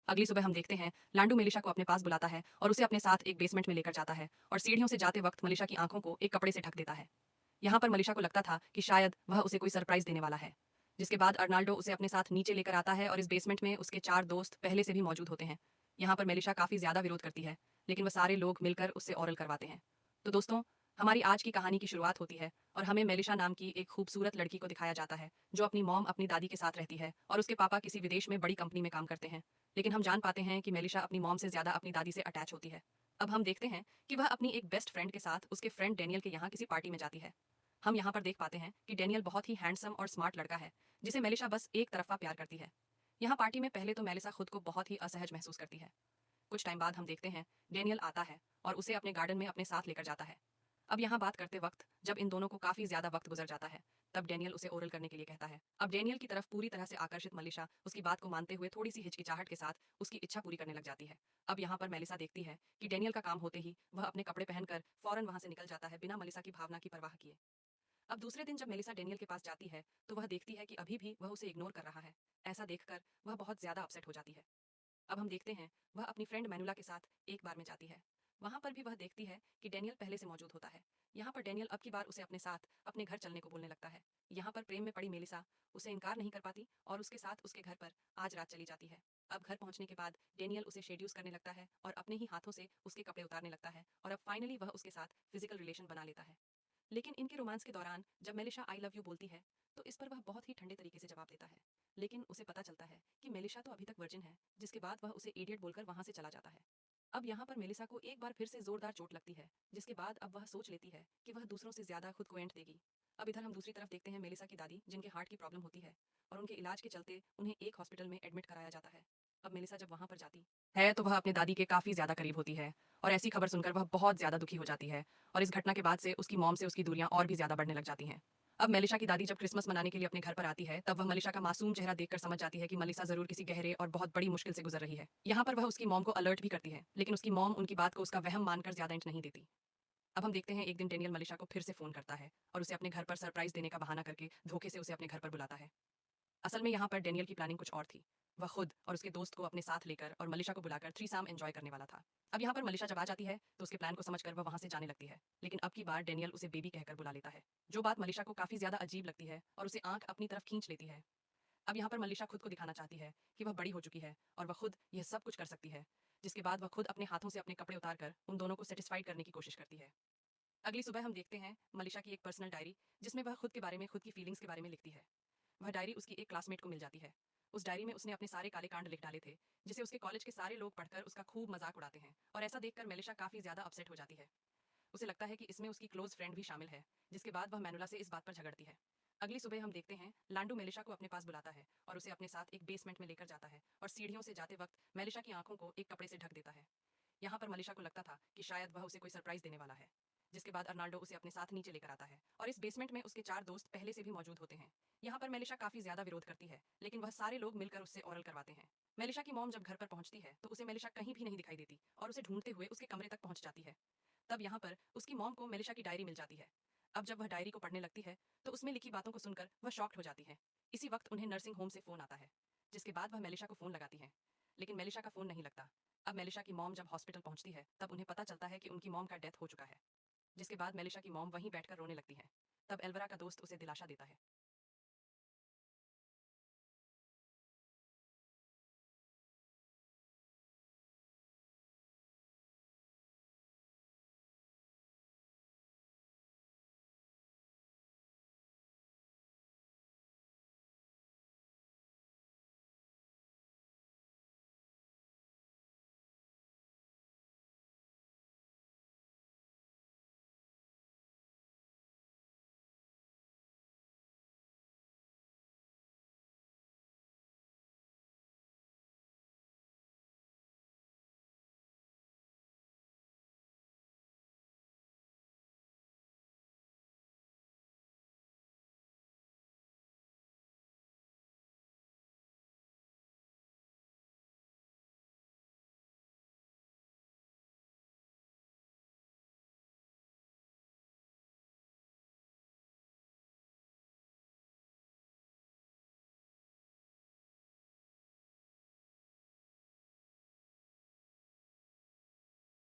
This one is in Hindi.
अगली सुबह हम देखते हैं लांडू मेलिशा को अपने पास बुलाता है और उसे अपने साथ एक बेसमेंट में लेकर जाता है और सीढ़ियों से जाते वक्त मलिशा की आंखों को एक कपड़े से ढक देता है। यहाँ पर मलिशा को लगता था कि शायद वह उसे कोई सरप्राइज देने वाला है। जिसके बाद अर्नाल्डो उसे अपने साथ नीचे लेकर आता है और इस बेसमेंट में उसके 4 दोस्त पहले से भी मौजूद होते हैं। यहाँ पर मेलिशा काफी ज्यादा विरोध करती है, लेकिन वह सारे लोग मिलकर उससे ओरल करवाते हैं। तो दोस्तों, हमारी आज की कहानी की शुरुआत होती है और हमें मेलिशा नाम की एक खूबसूरत लड़की को दिखाया जाता है जो अपनी मॉम अपनी दादी के साथ रहती है और उसके पापा किसी विदेश में बड़ी कंपनी में काम करते हैं। लेकिन हम जान पाते हैं कि मेलिशा अपनी मॉम से ज्यादा अपनी दादी से अटैच होती है। अब हम देखते हैं कि वह अपनी एक बेस्ट फ्रेंड के साथ उसके फ्रेंड डेनियल के यहाँ किसी पार्टी में जाती है। हम यहाँ पर देख पाते हैं कि डेनियल बहुत ही हैंडसम और स्मार्ट लड़का है जिसे मेलिशा बस एक तरफा प्यार करती है। यहाँ पार्टी में पहले तो मेलिशा खुद को बहुत ही असहज महसूस करती है। कुछ टाइम बाद हम देखते हैं डेनियल आता है और उसे अपने गार्डन में अपने साथ लेकर जाता है। अब यहाँ बात करते वक्त जब इन दोनों को काफी ज्यादा वक्त गुजर जाता है, तब डेनियल उसे ओरल करने के लिए कहता है। अब डेनियल की तरफ पूरी तरह से आकर्षित मलिशा उसकी बात को मानते हुए थोड़ी सी हिचकिचाहट के साथ उसकी इच्छा पूरी करने लग जाती है। अब यहाँ पर मेलिसा देखती है कि डेनियल का काम होते ही वह अपने कपड़े पहनकर फौरन वहां से निकल जाता है बिना मलिसा की भावना की परवाह किए। अब दूसरे दिन जब मेलिसा डेनियल के पास जाती है तो वह देखती है कि अभी भी वह उसे इग्नोर कर रहा है। ऐसा देखकर वह बहुत ज्यादा अपसेट हो जाती है। अब हम देखते हैं वह अपनी फ्रेंड मैनुला के साथ एक बार में जाती है। वहां पर भी वह देखती है कि डेनियल पहले से मौजूद होता है। यहाँ पर डेनियल अब की बार उसे अपने साथ अपने घर चलने को बोलने लगता है। यहाँ पर प्रेम में पड़ी मेलिसा उसे इनकार नहीं कर पाती और उसके साथ उसके घर पर आज रात चली जाती है। अब घर पहुंचने के बाद डेनियल उसे शेड्यूस करने लगता है और अपने ही हाथों से उसके कपड़े उतारने लगता है और अब फाइनली वह उसके साथ फिजिकल रिलेशन बना लेता है। लेकिन इनके रोमांस के दौरान जब मेलिशा आई लव यू बोलती है तो इस पर वह बहुत ही ठंडे तरीके से जवाब देता है। लेकिन उसे पता चलता है कि मेलिशा तो अभी तक वर्जिन है, जिसके बाद वह उसे इडियट बोलकर वहां से चला जाता है। अब यहाँ पर मेलिसा को एक बार फिर से जोरदार चोट लगती है, जिसके बाद अब वह सोच लेती है कि वह दूसरों से ज्यादा खुद को एंट देगी। अब इधर हम दूसरी तरफ देखते हैं मेलिसा की दादी जिनके हार्ट की प्रॉब्लम होती है और उनके इलाज के चलते उन्हें एक हॉस्पिटल में एडमिट कराया जाता है। अब मेलिसा जब वहां पर जाती है तो वह अपने दादी के काफी ज्यादा करीब होती है और ऐसी खबर सुनकर वह बहुत ज्यादा दुखी हो जाती है और इस घटना के बाद से उसकी मॉम से उसकी दूरियां और भी ज्यादा बढ़ने लग जाती हैं। अब मेलिशा की दादी जब क्रिसमस मनाने के लिए अपने घर पर आती है तब वह मलिशा का मासूम चेहरा देखकर समझ जाती है कि मलिशा जरूर किसी गहरे और बहुत बड़ी मुश्किल से गुजर रही है। यहाँ पर वह उसकी मॉम को अलर्ट भी करती है, लेकिन उसकी मॉम उनकी बात को उसका वहम मानकर ज्यादा इंट नहीं देती। अब हम देखते हैं एक दिन डेनियल मलिशा को फिर से फोन करता है और उसे अपने घर पर सरप्राइज देने का बहाना करके धोखे से उसे अपने घर पर बुलाता है। असल में यहाँ पर डेनियल की प्लानिंग कुछ और थी। वह खुद और उसके दोस्त को अपने साथ लेकर और मलिशा को बुलाकर थ्रीसाम एंजॉय करने वाला था। अब यहाँ पर मलिशा जब आ जाती है तो उसके प्लान को समझकर वह वहां से जाने लगती है, लेकिन अब की बार डेनियल उसे बेबी कहकर बुला लेता है, जो बात मलिशा को काफी ज्यादा अजीब लगती है और उसे आंख अपनी तरफ खींच लेती है। अब यहाँ पर मलिशा खुद को दिखाना चाहती है कि वह बड़ी हो चुकी है और वह खुद यह सब कुछ कर सकती है, जिसके बाद वह खुद अपने हाथों से अपने कपड़े उतार कर उन दोनों को सेटिस्फाइड करने की कोशिश करती है। अगली सुबह हम देखते हैं मलिशा की एक पर्सनल डायरी जिसमें वह खुद के बारे में खुद की फीलिंग्स के बारे में लिखती है। वह डायरी उसकी एक क्लासमेट को मिल जाती है। उस डायरी में उसने अपने सारे काले कांड लिख डाले थे, जिसे उसके कॉलेज के सारे लोग पढ़कर उसका खूब मजाक उड़ाते हैं और ऐसा देखकर मेलिशा काफी ज्यादा अपसेट हो जाती है। उसे लगता है कि इसमें उसकी क्लोज फ्रेंड भी शामिल है, जिसके बाद वह मैनुला से इस बात पर झगड़ती है। अगली सुबह हम देखते हैं लांडू मेलिशा को अपने पास बुलाता है और उसे अपने साथ एक बेसमेंट में लेकर जाता है और सीढ़ियों से जाते वक्त मेलिशा की आंखों को एक कपड़े से ढक देता है। यहाँ पर मलिशा को लगता था कि शायद वह उसे कोई सरप्राइज देने वाला है। जिसके बाद अर्नाल्डो उसे अपने साथ नीचे लेकर आता है और इस बेसमेंट में उसके 4 दोस्त पहले से भी मौजूद होते हैं। यहाँ पर मेलिशा काफी ज्यादा विरोध करती है, लेकिन वह सारे लोग मिलकर उससे ओरल करवाते हैं। मेलिशा की मॉम जब घर पर पहुंचती है तो उसे मेलिशा कहीं भी नहीं दिखाई देती और उसे ढूंढते हुए उसके कमरे तक पहुंच जाती है। तब यहाँ पर उसकी मॉम को मेलिशा की डायरी मिल जाती है। अब जब वह डायरी को पढ़ने लगती है तो उसमें लिखी बातों को सुनकर वह शॉक्ड हो जाती है। इसी वक्त उन्हें नर्सिंग होम से फोन आता है, जिसके बाद वह मेलिशा को फोन लगाती है, लेकिन मेलिशा का फोन नहीं लगता। अब मेलिशा की मॉम जब हॉस्पिटल पहुंचती है तब उन्हें पता चलता है कि उनकी मॉम का डेथ हो चुका है। जिसके बाद मेलिशा की मॉम वहीं बैठकर रोने लगती है। तब एल्वरा का दोस्त उसे दिलासा देता है।